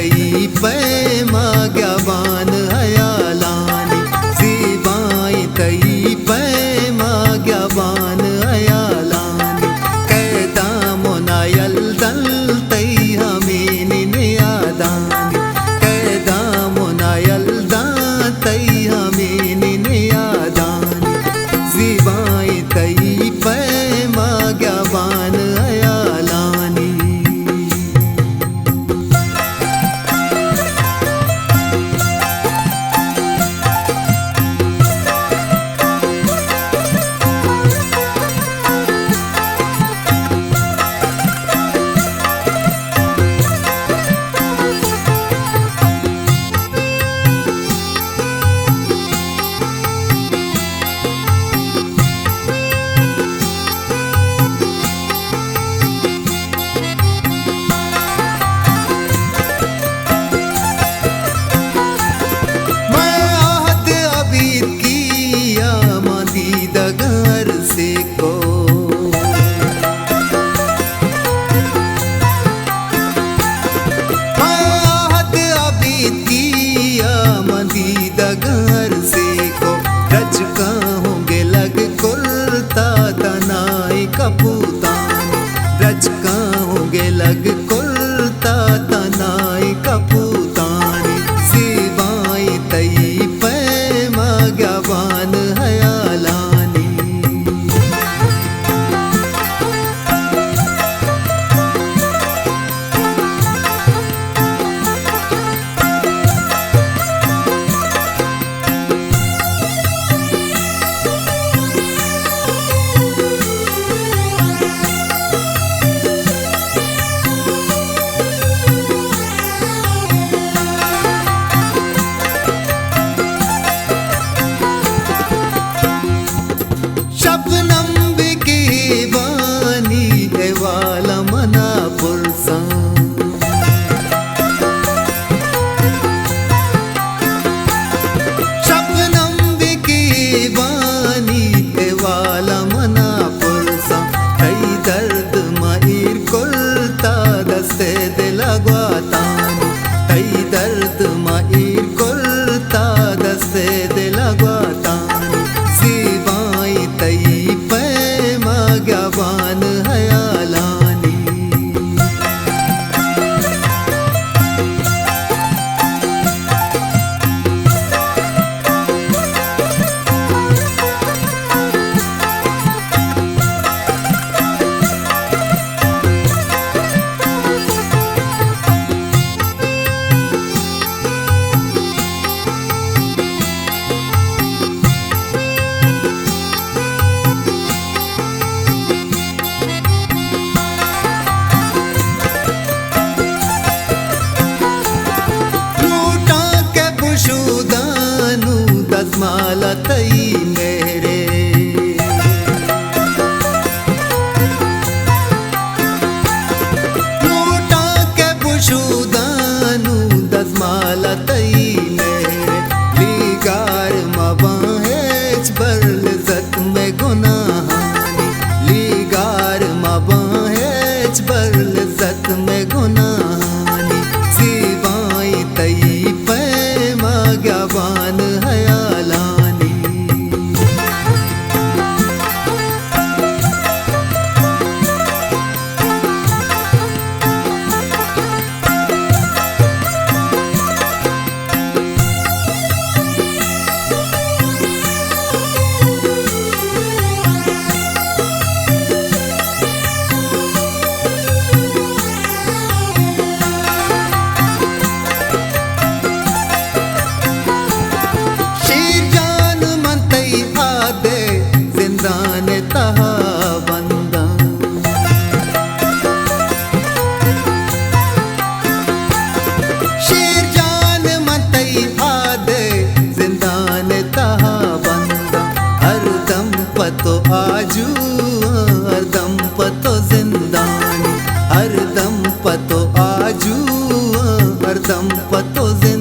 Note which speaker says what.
Speaker 1: तई पैमा ज्ञावान हयालानी जीवाई तई पैमा ज्ञावान हयालानी कैदा मोनायल दल तई हमीन नियादानी कैदा मोनायल दा तई हमीन नियादानी जीवाई तई पैमा ज्ञावान हयालानी। घर से को आहत अबीद किया मदीदा घर से को रच होंगे लग कुर्ता तनाई कपूतानी रच होंगे लग कुर्ता तनाई कपूतानी सिवाई तई पैमा ज्ञावान हयालानी। दर्द माहिर कुर्ता दस्ते दिलगवातानी तई दर्द माहिर कुर्ता दस्ते दिलगवातानी सिवाई तई पैमा ज्ञावान हयालानी। दसमाला तई मेरे लूटा के पुशुदानू दसमाला तई मेरे लीगार मबाहेज बरल जत में गुनाहानी लीगार मबाहेज बरल जत में गुनाहानी सिवाई तई पैमा ज्ञावान हयालानी। पतो आजू हर दम पतो जिंदानी हर दम पतो आजू हर दम पतो जिंदानी।